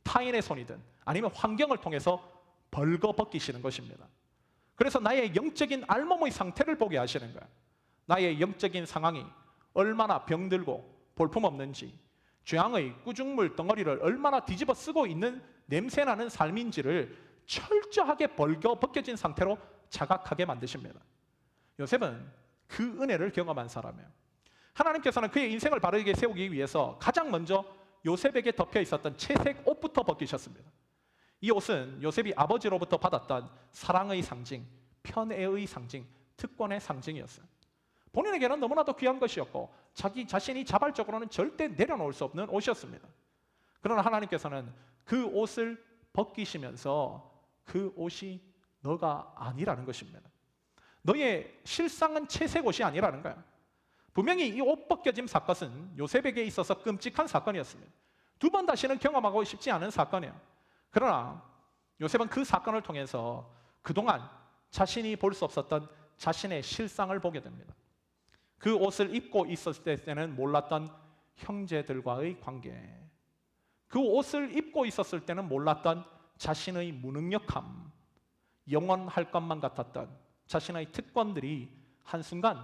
타인의 손이든 아니면 환경을 통해서 벌거벗기시는 것입니다. 그래서 나의 영적인 알몸의 상태를 보게 하시는 거예요. 나의 영적인 상황이 얼마나 병들고 볼품없는지, 죄악의 꾸중물 덩어리를 얼마나 뒤집어 쓰고 있는 냄새나는 삶인지를 철저하게 벌거벗겨진 상태로 자각하게 만드십니다. 요셉은 그 은혜를 경험한 사람이에요. 하나님께서는 그의 인생을 바르게 세우기 위해서 가장 먼저 요셉에게 덮여 있었던 채색 옷부터 벗기셨습니다. 이 옷은 요셉이 아버지로부터 받았던 사랑의 상징, 편애의 상징, 특권의 상징이었어요. 본인에게는 너무나도 귀한 것이었고 자기 자신이 자발적으로는 절대 내려놓을 수 없는 옷이었습니다. 그러나 하나님께서는 그 옷을 벗기시면서 그 옷이 너가 아니라는 것입니다. 너의 실상은 채색 옷이 아니라는 거야. 분명히 이 옷 벗겨짐 사건은 요셉에게 있어서 끔찍한 사건이었습니다. 두 번 다시는 경험하고 싶지 않은 사건이에요. 그러나 요셉은 그 사건을 통해서 그동안 자신이 볼 수 없었던 자신의 실상을 보게 됩니다. 그 옷을 입고 있었을 때는 몰랐던 형제들과의 관계, 그 옷을 입고 있었을 때는 몰랐던 자신의 무능력함, 영원할 것만 같았던 자신의 특권들이 한순간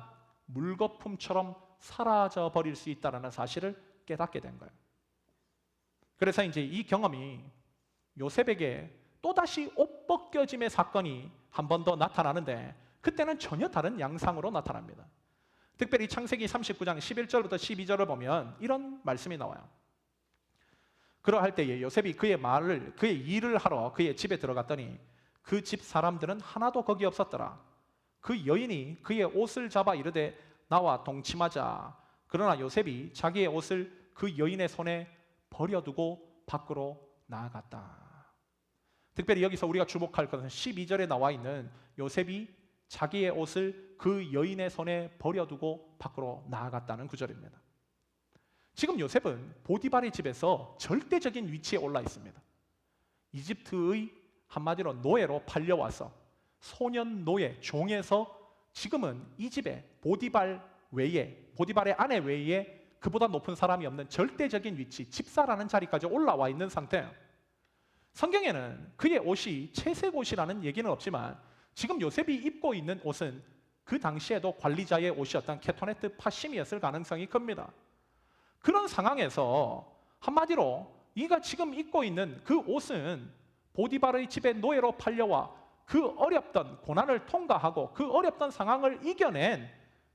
물거품처럼 사라져 버릴 수 있다는 사실을 깨닫게 된 거예요. 그래서 이제 이 경험이 요셉에게 또다시 옷 벗겨짐의 사건이 한 번 더 나타나는데 그때는 전혀 다른 양상으로 나타납니다. 특별히 창세기 39장 11절부터 12절을 보면 이런 말씀이 나와요. 그러할 때에 요셉이 그의 일을 하러 그의 집에 들어갔더니 그 집 사람들은 하나도 거기 없었더라. 그 여인이 그의 옷을 잡아 이르되 나와 동침하자. 그러나 요셉이 자기의 옷을 그 여인의 손에 버려두고 밖으로 나아갔다. 특별히 여기서 우리가 주목할 것은 12절에 나와 있는 요셉이 자기의 옷을 그 여인의 손에 버려두고 밖으로 나아갔다는 구절입니다. 지금 요셉은 보디발의 집에서 절대적인 위치에 올라 있습니다. 이집트의 한마디로 노예로 팔려와서 소년 노예, 종에서 지금은 이 집에 보디발 외에, 보디발의 아내 외에 그보다 높은 사람이 없는 절대적인 위치, 집사라는 자리까지 올라와 있는 상태예요. 성경에는 그의 옷이 채색 옷이라는 얘기는 없지만 지금 요셉이 입고 있는 옷은 그 당시에도 관리자의 옷이었던 케토네트 파심이었을 가능성이 큽니다. 그런 상황에서 한마디로 이가 지금 입고 있는 그 옷은 보디발의 집에 노예로 팔려와 그 어렵던 고난을 통과하고 그 어렵던 상황을 이겨낸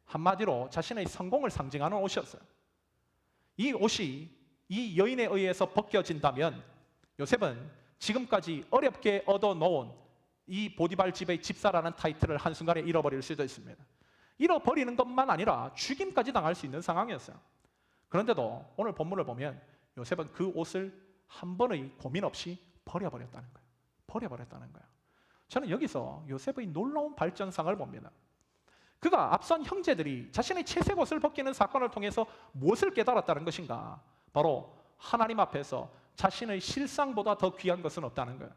한마디로 자신의 성공을 상징하는 옷이었어요. 이 옷이 이 여인에 의해서 벗겨진다면 요셉은 지금까지 어렵게 얻어놓은 이 보디발 집의 집사라는 타이틀을 한순간에 잃어버릴 수도 있습니다. 잃어버리는 것만 아니라 죽임까지 당할 수 있는 상황이었어요. 그런데도 오늘 본문을 보면 요셉은 그 옷을 한 번의 고민 없이 버려버렸다는 거예요. 버려버렸다는 거예요. 저는 여기서 요셉의 놀라운 발전상을 봅니다. 그가 앞선 형제들이 자신의 채색 옷을 벗기는 사건을 통해서 무엇을 깨달았다는 것인가? 바로 하나님 앞에서 자신의 실상보다 더 귀한 것은 없다는 거예요.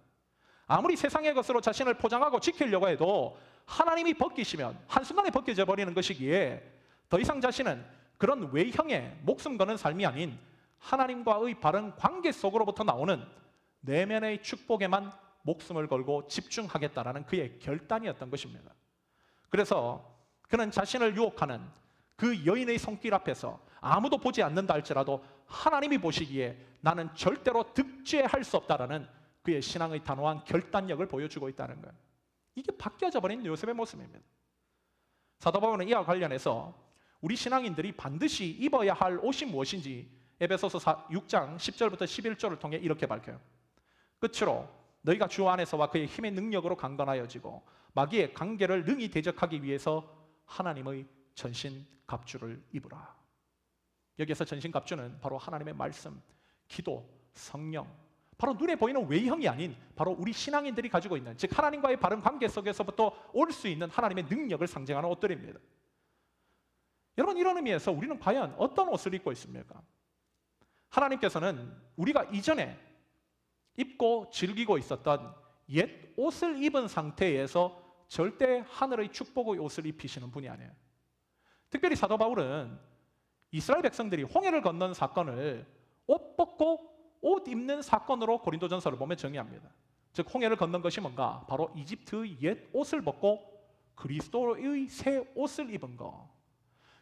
아무리 세상의 것으로 자신을 포장하고 지키려고 해도 하나님이 벗기시면 한순간에 벗겨져 버리는 것이기에 더 이상 자신은 그런 외형에 목숨 거는 삶이 아닌 하나님과의 바른 관계 속으로부터 나오는 내면의 축복에만 목숨을 걸고 집중하겠다라는 그의 결단이었던 것입니다. 그래서 그는 자신을 유혹하는 그 여인의 손길 앞에서 아무도 보지 않는다 할지라도 하나님이 보시기에 나는 절대로 득죄할 수 없다라는 그의 신앙의 단호한 결단력을 보여주고 있다는 거예요. 이게 바뀌어져 버린 요셉의 모습입니다. 사도 바울은 이와 관련해서 우리 신앙인들이 반드시 입어야 할 옷이 무엇인지 에베소서 6장 10절부터 11절을 통해 이렇게 밝혀요. 끝으로 너희가 주 안에서와 그의 힘의 능력으로 강건하여지고 마귀의 관계를 능히 대적하기 위해서 하나님의 전신 갑주를 입으라. 여기에서 전신 갑주는 바로 하나님의 말씀, 기도, 성령, 바로 눈에 보이는 외형이 아닌 바로 우리 신앙인들이 가지고 있는, 즉 하나님과의 바른 관계 속에서부터 올 수 있는 하나님의 능력을 상징하는 옷들입니다. 여러분, 이런 의미에서 우리는 과연 어떤 옷을 입고 있습니까? 하나님께서는 우리가 이전에 입고 즐기고 있었던 옛 옷을 입은 상태에서 절대 하늘의 축복의 옷을 입히시는 분이 아니에요. 특별히 사도 바울은 이스라엘 백성들이 홍해를 건넌 사건을 옷 벗고 옷 입는 사건으로 고린도전서를 보면 정의합니다. 즉 홍해를 건넌 것이 뭔가? 바로 이집트의 옛 옷을 벗고 그리스도의 새 옷을 입은 거.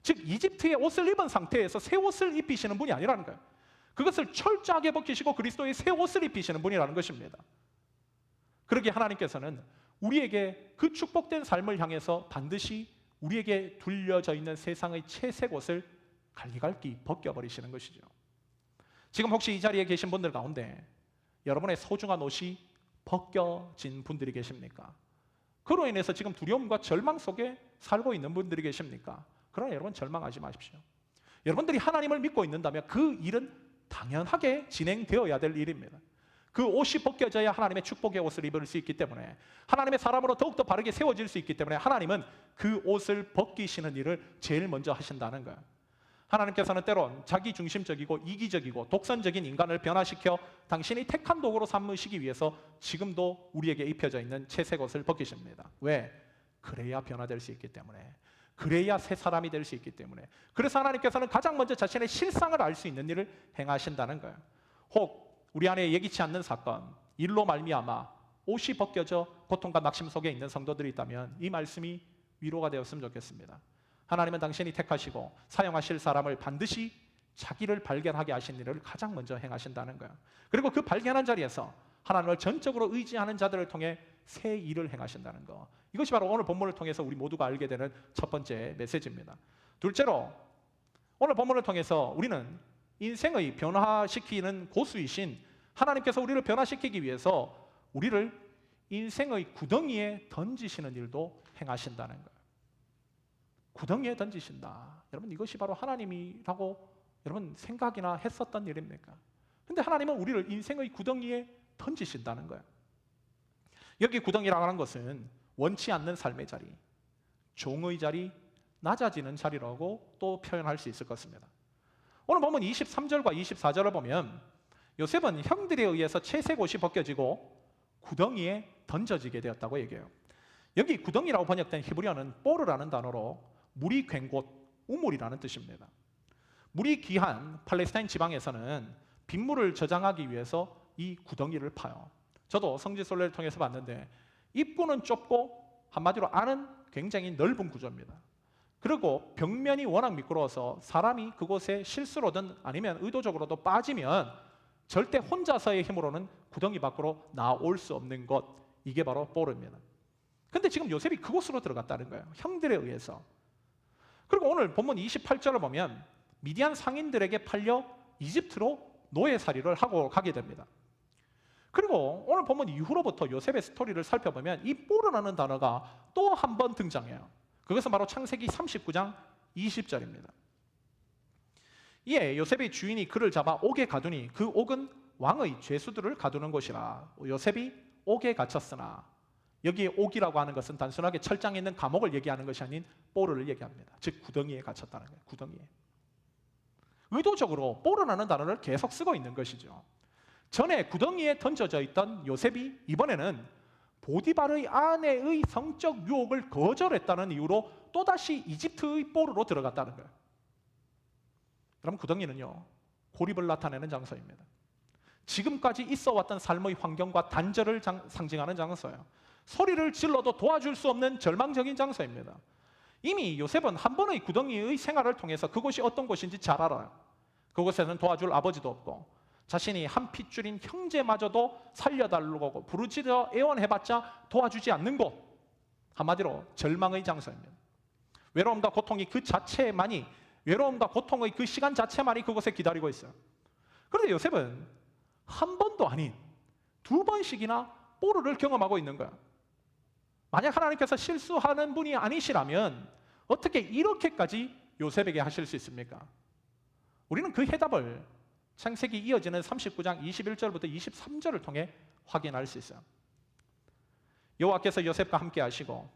즉 이집트의 옷을 입은 상태에서 새 옷을 입히시는 분이 아니라는 거예요. 그것을 철저하게 벗기시고 그리스도의 새 옷을 입히시는 분이라는 것입니다. 그러기에 하나님께서는 우리에게 그 축복된 삶을 향해서 반드시 우리에게 둘려져 있는 세상의 채색 옷을 갈기갈기 벗겨버리시는 것이죠. 지금 혹시 이 자리에 계신 분들 가운데 여러분의 소중한 옷이 벗겨진 분들이 계십니까? 그로 인해서 지금 두려움과 절망 속에 살고 있는 분들이 계십니까? 그러나 여러분 절망하지 마십시오. 여러분들이 하나님을 믿고 있는다면 그 일은 당연하게 진행되어야 될 일입니다. 그 옷이 벗겨져야 하나님의 축복의 옷을 입을 수 있기 때문에, 하나님의 사람으로 더욱더 바르게 세워질 수 있기 때문에 하나님은 그 옷을 벗기시는 일을 제일 먼저 하신다는 거예요. 하나님께서는 때론 자기중심적이고 이기적이고 독선적인 인간을 변화시켜 당신이 택한 도구로 삼으시기 위해서 지금도 우리에게 입혀져 있는 채색 옷을 벗기십니다. 왜? 그래야 변화될 수 있기 때문에, 그래야 새 사람이 될 수 있기 때문에. 그래서 하나님께서는 가장 먼저 자신의 실상을 알 수 있는 일을 행하신다는 거예요. 혹 우리 안에 예기치 않는 사건, 일로 말미암아 옷이 벗겨져 고통과 낙심 속에 있는 성도들이 있다면 이 말씀이 위로가 되었으면 좋겠습니다. 하나님은 당신이 택하시고 사용하실 사람을 반드시 자기를 발견하게 하신 일을 가장 먼저 행하신다는 거예요. 그리고 그 발견한 자리에서 하나님을 전적으로 의지하는 자들을 통해 새 일을 행하신다는 거. 이것이 바로 오늘 본문을 통해서 우리 모두가 알게 되는 첫 번째 메시지입니다. 둘째로, 오늘 본문을 통해서 우리는 인생의 변화시키는 고수이신 하나님께서 우리를 변화시키기 위해서 우리를 인생의 구덩이에 던지시는 일도 행하신다는 거예요. 구덩이에 던지신다. 여러분, 이것이 바로 하나님이라고 여러분 생각이나 했었던 일입니까? 근데 하나님은 우리를 인생의 구덩이에 던지신다는 거예요. 여기 구덩이라고 하는 것은 원치 않는 삶의 자리, 종의 자리, 낮아지는 자리라고 또 표현할 수 있을 것입니다. 오늘 보면 23절과 24절을 보면 요셉은 형들에 의해서 채색 옷이 벗겨지고 구덩이에 던져지게 되었다고 얘기해요. 여기 구덩이라고 번역된 히브리어는 뽀르라는 단어로 물이 괭 곳, 우물이라는 뜻입니다. 물이 귀한 팔레스타인 지방에서는 빗물을 저장하기 위해서 이 구덩이를 파요. 저도 성지순례를 통해서 봤는데 입구는 좁고 한마디로 안은 굉장히 넓은 구조입니다. 그리고 벽면이 워낙 미끄러워서 사람이 그곳에 실수로든 아니면 의도적으로도 빠지면 절대 혼자서의 힘으로는 구덩이 밖으로 나올 수 없는 것, 이게 바로 뽀르입니다. 근데 지금 요셉이 그곳으로 들어갔다는 거예요. 형들에 의해서. 그리고 오늘 본문 28절을 보면 미디안 상인들에게 팔려 이집트로 노예살이를 하고 가게 됩니다. 그리고 오늘 본문 이후로부터 요셉의 스토리를 살펴보면 이 뽀르라는 단어가 또 한 번 등장해요. 그것은 바로 창세기 39장 20절입니다. 이에 요셉의 주인이 그를 잡아 옥에 가두니 그 옥은 왕의 죄수들을 가두는 곳이라. 요셉이 옥에 갇혔으나, 여기에 옥이라고 하는 것은 단순하게 철장에 있는 감옥을 얘기하는 것이 아닌 뽀르를 얘기합니다. 즉 구덩이에 갇혔다는 거예요. 구덩이에. 의도적으로 뽀르나는 단어를 계속 쓰고 있는 것이죠. 전에 구덩이에 던져져 있던 요셉이 이번에는 보디발의 아내의 성적 유혹을 거절했다는 이유로 또다시 이집트의 뽀르로 들어갔다는 거예요. 그럼 구덩이는요, 고립을 나타내는 장소입니다. 지금까지 있어왔던 삶의 환경과 단절을 상징하는 장소예요. 소리를 질러도 도와줄 수 없는 절망적인 장소입니다. 이미 요셉은 한 번의 구덩이의 생활을 통해서 그곳이 어떤 곳인지 잘 알아요. 그곳에는 도와줄 아버지도 없고 자신이 한 핏줄인 형제마저도 살려달라고 부르짖어 애원해봤자 도와주지 않는 곳, 한마디로 절망의 장소입니다. 외로움과 고통이 그 자체만이, 외로움과 고통의 그 시간 자체만이 그곳에 기다리고 있어요. 그런데 요셉은 한 번도 아닌 두 번씩이나 뽀르를 경험하고 있는 거야. 만약 하나님께서 실수하는 분이 아니시라면 어떻게 이렇게까지 요셉에게 하실 수 있습니까? 우리는 그 해답을 창세기 이어지는 39장 21절부터 23절을 통해 확인할 수 있어요. 여호와께서 요셉과 함께 하시고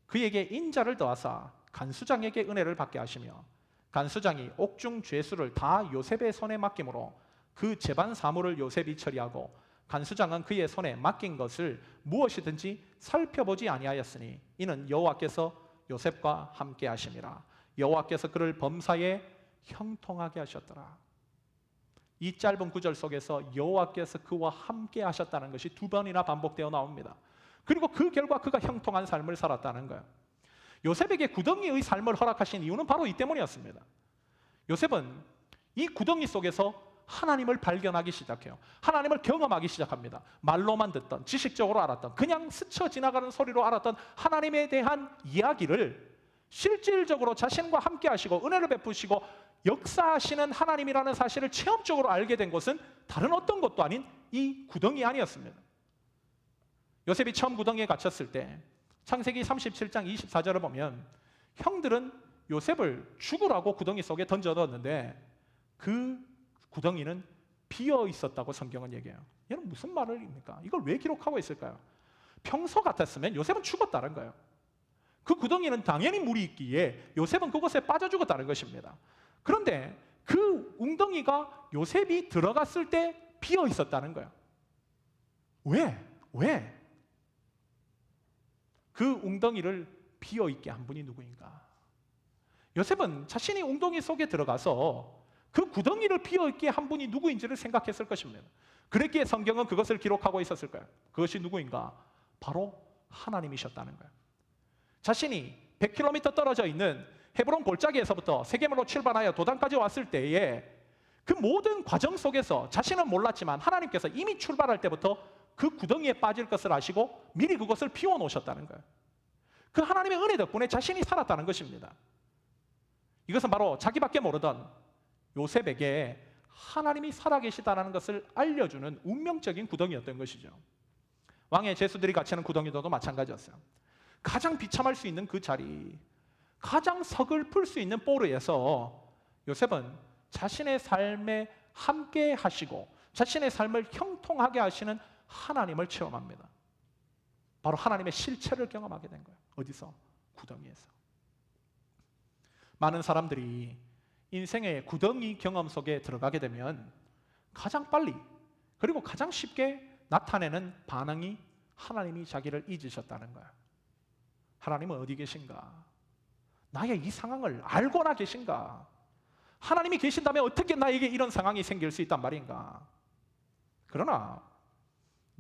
그에게 인자를 더하사 간수장에게 은혜를 받게 하시며 간수장이 옥중 죄수를 다 요셉의 손에 맡김으로 그 재반 사물을 요셉이 처리하고 간수장은 그의 손에 맡긴 것을 무엇이든지 살펴보지 아니하였으니 이는 여호와께서 요셉과 함께 하심이라. 여호와께서 그를 범사에 형통하게 하셨더라. 이 짧은 구절 속에서 여호와께서 그와 함께 하셨다는 것이 두 번이나 반복되어 나옵니다. 그리고 그 결과 그가 형통한 삶을 살았다는 거예요. 요셉에게 구덩이의 삶을 허락하신 이유는 바로 이 때문이었습니다. 요셉은 이 구덩이 속에서 하나님을 발견하기 시작해요. 하나님을 경험하기 시작합니다. 말로만 듣던, 지식적으로 알았던, 그냥 스쳐 지나가는 소리로 알았던 하나님에 대한 이야기를 실질적으로 자신과 함께 하시고 은혜를 베푸시고 역사하시는 하나님이라는 사실을 체험적으로 알게 된 것은 다른 어떤 것도 아닌 이 구덩이 아니었습니다. 요셉이 처음 구덩이에 갇혔을 때 창세기 37장 24절을 보면 형들은 요셉을 죽으라고 구덩이 속에 던져넣었는데 그 구덩이는 비어 있었다고 성경은 얘기해요. 얘는 무슨 말입니까? 이걸 왜 기록하고 있을까요? 평소 같았으면 요셉은 죽었다는 거예요. 그 구덩이는 당연히 물이 있기에 요셉은 그곳에 빠져 죽었다는 것입니다. 그런데 그 웅덩이가 요셉이 들어갔을 때 비어 있었다는 거예요. 왜? 그 웅덩이를 비어 있게 한 분이 누구인가? 요셉은 자신이 웅덩이 속에 들어가서 그 구덩이를 비어 있게 한 분이 누구인지를 생각했을 것입니다. 그랬기에 성경은 그것을 기록하고 있었을 거예요. 그것이 누구인가? 바로 하나님이셨다는 거예요. 자신이 100km 떨어져 있는 헤브론 골짜기에서부터 세겜으로 출발하여 도단까지 왔을 때에 그 모든 과정 속에서 자신은 몰랐지만 하나님께서 이미 출발할 때부터 그 구덩이에 빠질 것을 아시고 미리 그것을 비워 놓으셨다는 거예요. 그 하나님의 은혜 덕분에 자신이 살았다는 것입니다. 이것은 바로 자기밖에 모르던 요셉에게 하나님이 살아계시다는 것을 알려주는 운명적인 구덩이였던 것이죠. 왕의 제수들이 갇히는 구덩이도 마찬가지였어요. 가장 비참할 수 있는 그 자리, 가장 서글플 수 있는 뽀르에서 요셉은 자신의 삶에 함께 하시고 자신의 삶을 형통하게 하시는 하나님을 체험합니다. 바로 하나님의 실체를 경험하게 된 거예요. 어디서? 구덩이에서. 많은 사람들이 인생의 구덩이 경험 속에 들어가게 되면 가장 빨리 그리고 가장 쉽게 나타내는 반응이 하나님이 자기를 잊으셨다는 거예요. 하나님은 어디 계신가? 나의 이 상황을 알고나 계신가? 하나님이 계신다면 어떻게 나에게 이런 상황이 생길 수 있단 말인가? 그러나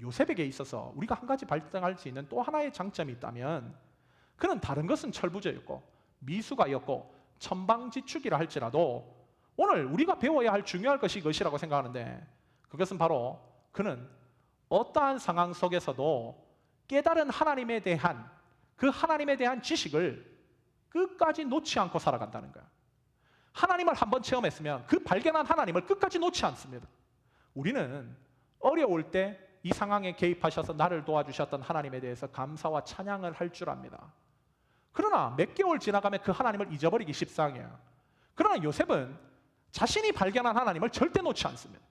요셉에게 있어서 우리가 한 가지 발견할 수 있는 또 하나의 장점이 있다면 그는 다른 것은 철부지였고 미숙아였고 천방지축이라 할지라도 오늘 우리가 배워야 할 중요한 것이 이것이라고 생각하는데 그것은 바로 그는 어떠한 상황 속에서도 깨달은 하나님에 대한 그 하나님에 대한 지식을 끝까지 놓지 않고 살아간다는 거야. 하나님을 한번 체험했으면 그 발견한 하나님을 끝까지 놓지 않습니다. 우리는 어려울 때 이 상황에 개입하셔서 나를 도와주셨던 하나님에 대해서 감사와 찬양을 할 줄 압니다. 그러나 몇 개월 지나가면 그 하나님을 잊어버리기 십상이에요. 그러나 요셉은 자신이 발견한 하나님을 절대 놓지 않습니다.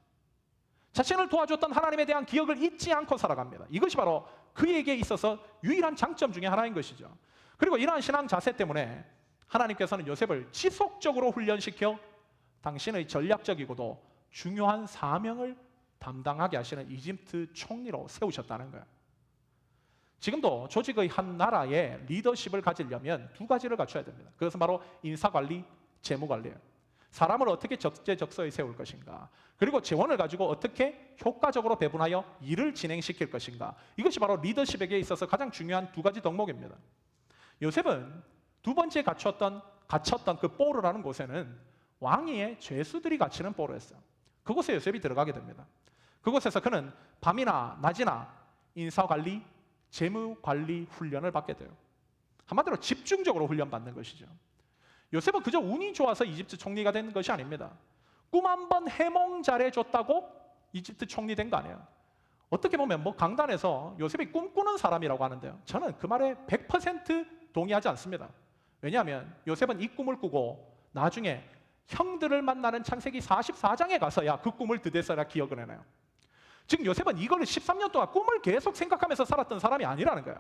자신을 도와줬던 하나님에 대한 기억을 잊지 않고 살아갑니다. 이것이 바로 그에게 있어서 유일한 장점 중에 하나인 것이죠. 그리고 이러한 신앙 자세 때문에 하나님께서는 요셉을 지속적으로 훈련시켜 당신의 전략적이고도 중요한 사명을 담당하게 하시는 이집트 총리로 세우셨다는 거예요. 지금도 조직의 한 나라의 리더십을 가지려면 두 가지를 갖춰야 됩니다. 그것은 바로 인사관리, 재무관리예요. 사람을 어떻게 적재적소에 세울 것인가, 그리고 재원을 가지고 어떻게 효과적으로 배분하여 일을 진행시킬 것인가, 이것이 바로 리더십에게 있어서 가장 중요한 두 가지 덕목입니다. 요셉은 두 번째 갇혔던 그 포로라는 곳에는 왕위의 죄수들이 갇히는 포로였어요. 그곳에 요셉이 들어가게 됩니다. 그곳에서 그는 밤이나 낮이나 인사관리, 재무관리 훈련을 받게 돼요. 한마디로 집중적으로 훈련받는 것이죠. 요셉은 그저 운이 좋아서 이집트 총리가 된 것이 아닙니다. 꿈 한 번 해몽 잘해줬다고 이집트 총리 된 거 아니에요. 어떻게 보면 강단에서 요셉이 꿈꾸는 사람이라고 하는데요, 저는 그 말에 100% 동의하지 않습니다. 왜냐하면 요셉은 이 꿈을 꾸고 나중에 형들을 만나는 창세기 44장에 가서야 그 꿈을 드디어야 기억을 해내요. 즉 요셉은 이걸 13년 동안 꿈을 계속 생각하면서 살았던 사람이 아니라는 거예요.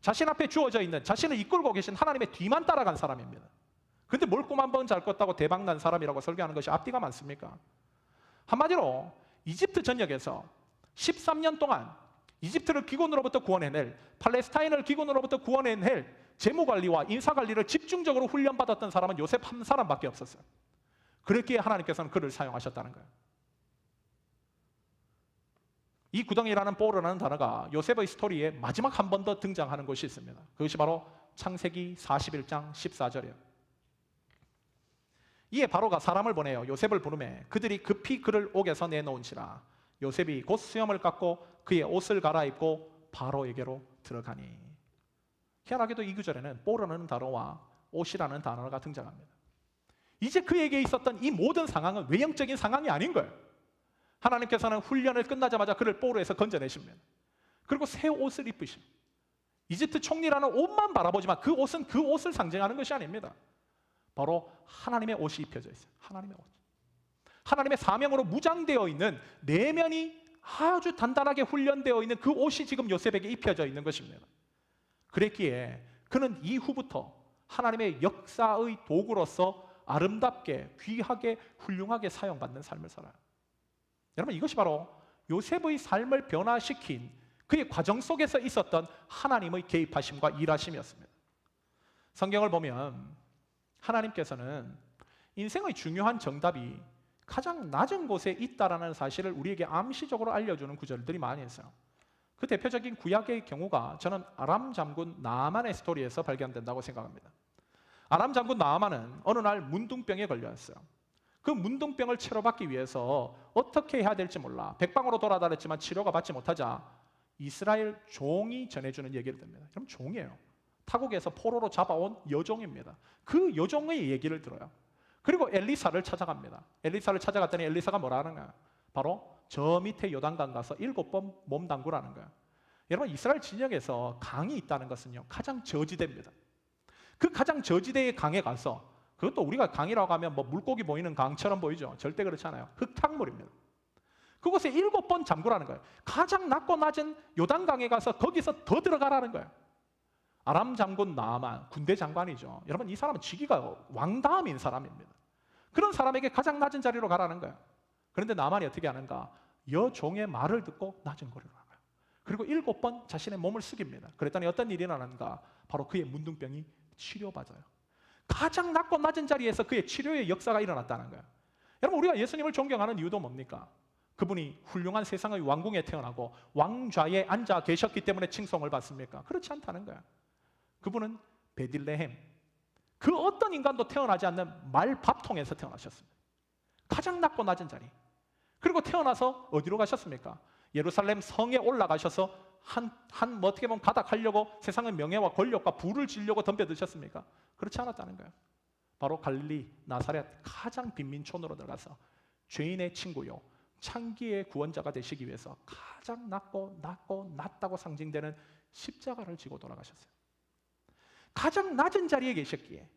자신 앞에 주어져 있는, 자신을 이끌고 계신 하나님의 뒤만 따라간 사람입니다. 근데 뭘 꿈 한 번 잘 꿨다고 대박난 사람이라고 설교하는 것이 앞뒤가 많습니까? 한마디로 이집트 전역에서 13년 동안 이집트를 기근으로부터 구원해낼, 팔레스타인을 기근으로부터 구원해낼 재무관리와 인사관리를 집중적으로 훈련받았던 사람은 요셉 한 사람밖에 없었어요. 그랬기에 하나님께서는 그를 사용하셨다는 거예요. 이 구덩이라는 포로라는 단어가 요셉의 스토리에 마지막 한 번 더 등장하는 곳이 있습니다. 그것이 바로 창세기 41장 14절이에요. 이에 바로가 사람을 보내요. 요셉을 부르매 그들이 급히 그를 옥에서 내놓은지라. 요셉이 곧 수염을 깎고 그의 옷을 갈아입고 바로에게로 들어가니. 희한하게도 이 구절에는 포로라는 단어와 옷이라는 단어가 등장합니다. 이제 그에게 있었던 이 모든 상황은 외형적인 상황이 아닌 거예요. 하나님께서는 훈련을 끝나자마자 그를 포로에서 건져내십니다. 그리고 새 옷을 입으십니다. 이집트 총리라는 옷만 바라보지만 그 옷은 그 옷을 상징하는 것이 아닙니다. 바로 하나님의 옷이 입혀져 있어요. 하나님의 옷. 하나님의 사명으로 무장되어 있는, 내면이 아주 단단하게 훈련되어 있는 그 옷이 지금 요셉에게 입혀져 있는 것입니다. 그랬기에 그는 이후부터 하나님의 역사의 도구로서 아름답게, 귀하게, 훌륭하게 사용받는 삶을 살아요. 여러분, 이것이 바로 요셉의 삶을 변화시킨 그의 과정 속에서 있었던 하나님의 개입하심과 일하심이었습니다. 성경을 보면 하나님께서는 인생의 중요한 정답이 가장 낮은 곳에 있다라는 사실을 우리에게 암시적으로 알려주는 구절들이 많이 있어요. 그 대표적인 구약의 경우가 저는 아람 장군 나아만의 스토리에서 발견된다고 생각합니다. 아람 장군 나아만은 어느 날 문둥병에 걸렸어요. 그 문둥병을 치료받기 위해서 어떻게 해야 될지 몰라 백방으로 돌아다녔지만 치료가 받지 못하자 이스라엘 종이 전해주는 얘기를 듣습니다. 그럼 종이에요. 타국에서 포로로 잡아온 여종입니다. 그 여종의 얘기를 들어요. 그리고 엘리사를 찾아갑니다. 엘리사를 찾아갔더니 엘리사가 뭐라 하는 거야? 바로 저 밑에 요단강 가서 7번 몸 담그라는 거야. 여러분, 이스라엘 진영에서 강이 있다는 것은요, 가장 저지대입니다. 그 가장 저지대의 강에 가서, 그것도 우리가 강이라고 하면 물고기 보이는 강처럼 보이죠. 절대 그렇지 않아요. 흙탕물입니다. 그곳에 7번 잠그라는 거예요. 가장 낮고 낮은 요단강에 가서 거기서 더 들어가라는 거예요. 아람 장군 나아만, 군대 장관이죠. 여러분, 이 사람은 직위가 왕다음인 사람입니다. 그런 사람에게 가장 낮은 자리로 가라는 거예요. 그런데 나아만이 어떻게 하는가? 여종의 말을 듣고 낮은 거리로 가요. 그리고 7번 자신의 몸을 숙입니다. 그랬더니 어떤 일이 일어나는가? 바로 그의 문둥병이 치료받아요. 가장 낮고 낮은 자리에서 그의 치료의 역사가 일어났다는 거예요. 여러분, 우리가 예수님을 존경하는 이유도 뭡니까? 그분이 훌륭한 세상의 왕궁에 태어나고 왕좌에 앉아 계셨기 때문에 칭송을 받습니까? 그렇지 않다는 거예요. 그분은 베들레헴, 그 어떤 인간도 태어나지 않는 말밥통에서 태어나셨습니다. 가장 낮고 낮은 자리. 그리고 태어나서 어디로 가셨습니까? 예루살렘 성에 올라가셔서 어떻게 보면 가닥하려고 세상의 명예와 권력과 부를 지려고 덤벼드셨습니까? 그렇지 않았다는 거예요. 바로 갈릴리 나사렛 가장 빈민촌으로 들어가서 죄인의 친구요, 창기의 구원자가 되시기 위해서 가장 낮다고 상징되는 십자가를 지고 돌아가셨어요. 가장 낮은 자리에 계셨기에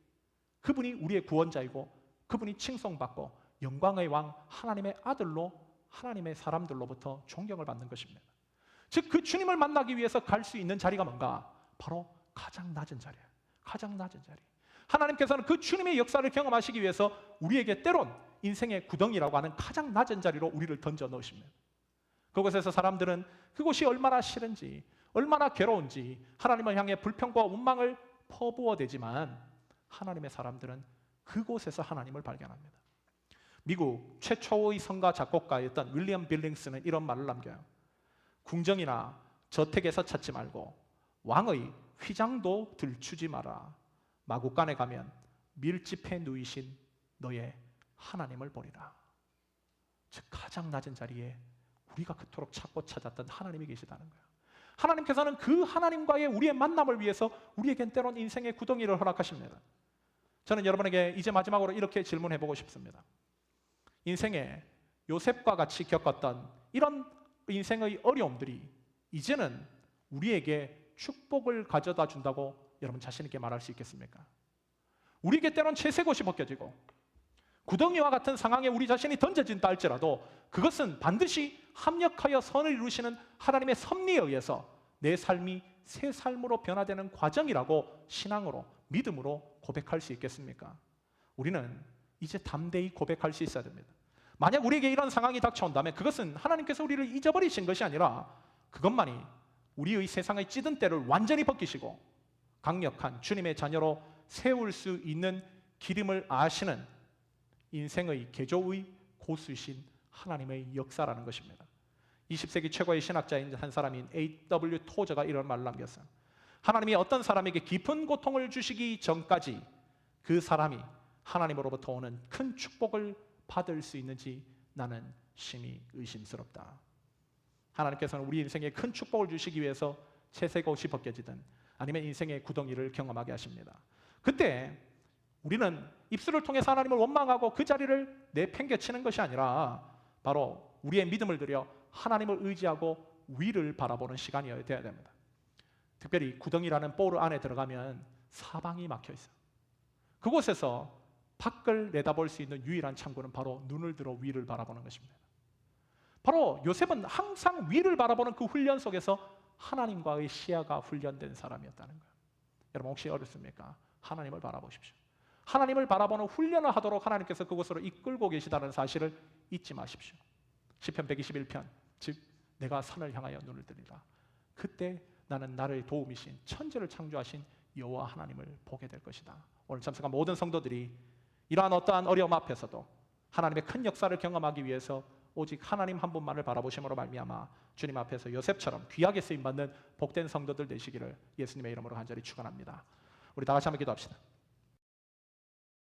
그분이 우리의 구원자이고 그분이 칭송받고 영광의 왕 하나님의 아들로 하나님의 사람들로부터 존경을 받는 것입니다. 즉, 그 주님을 만나기 위해서 갈 수 있는 자리가 뭔가? 바로 가장 낮은 자리예요. 가장 낮은 자리. 하나님께서는 그 주님의 역사를 경험하시기 위해서 우리에게 때론 인생의 구덩이라고 하는 가장 낮은 자리로 우리를 던져 넣으십니다. 그곳에서 사람들은 그곳이 얼마나 싫은지, 얼마나 괴로운지 하나님을 향해 불평과 원망을 퍼부어대지만 하나님의 사람들은 그곳에서 하나님을 발견합니다. 미국 최초의 성가 작곡가였던 윌리엄 빌링스는 이런 말을 남겨요. 궁정이나 저택에서 찾지 말고 왕의 휘장도 들추지 마라. 마국간에 가면 밀집해 누이신 너의 하나님을 보리라. 즉 가장 낮은 자리에 우리가 그토록 찾고 찾았던 하나님이 계시다는 거예요. 하나님께서는 그 하나님과의 우리의 만남을 위해서 우리에겐 때론 인생의 구덩이를 허락하십니다. 저는 여러분에게 이제 마지막으로 이렇게 질문해보고 싶습니다. 인생에 요셉과 같이 겪었던 이런 인생의 어려움들이 이제는 우리에게 축복을 가져다 준다고 여러분 자신 있게 말할 수 있겠습니까? 우리에게 때론 채색옷이 벗겨지고 구덩이와 같은 상황에 우리 자신이 던져진다 할지라도 그것은 반드시 합력하여 선을 이루시는 하나님의 섭리에 의해서 내 삶이 새 삶으로 변화되는 과정이라고 신앙으로, 믿음으로 고백할 수 있겠습니까? 우리는 이제 담대히 고백할 수 있어야 됩니다. 만약 우리에게 이런 상황이 닥쳐온다면 그것은 하나님께서 우리를 잊어버리신 것이 아니라 그것만이 우리의 세상의 찌든 때를 완전히 벗기시고 강력한 주님의 자녀로 세울 수 있는 기름을 아시는 인생의 개조의 고수이신 하나님의 역사라는 것입니다. 20세기 최고의 신학자인 한 사람인 A.W. 토저가 이런 말을 남겼어요. 하나님이 어떤 사람에게 깊은 고통을 주시기 전까지 그 사람이 하나님으로부터 오는 큰 축복을 받을 수 있는지 나는 심히 의심스럽다. 하나님께서는 우리 인생에 큰 축복을 주시기 위해서 채색옷이 벗겨지든 아니면 인생의 구덩이를 경험하게 하십니다. 그때 우리는 입술을 통해서 하나님을 원망하고 그 자리를 내팽개치는 것이 아니라 바로 우리의 믿음을 들여 하나님을 의지하고 위를 바라보는 시간이어야 됩니다. 특별히 구덩이라는 볼 안에 들어가면 사방이 막혀 있어요. 그곳에서 밖을 내다볼 수 있는 유일한 창구는 바로 눈을 들어 위를 바라보는 것입니다. 바로 요셉은 항상 위를 바라보는 그 훈련 속에서 하나님과의 시야가 훈련된 사람이었다는 거예요. 여러분 혹시 어렵습니까? 하나님을 바라보십시오. 하나님을 바라보는 훈련을 하도록 하나님께서 그곳으로 이끌고 계시다는 사실을 잊지 마십시오. 시편 121편, 즉 내가 산을 향하여 눈을 들리라. 그때 나는 나를 도우미신 천지를 창조하신 여호와 하나님을 보게 될 것이다. 오늘 참석한 모든 성도들이 이러한 어떠한 어려움 앞에서도 하나님의 큰 역사를 경험하기 위해서 오직 하나님 한 분만을 바라보심으로 말미암아 주님 앞에서 요셉처럼 귀하게 쓰임받는 복된 성도들 되시기를 예수님의 이름으로 간절히 축원합니다. 우리 다 같이 한번 기도합시다.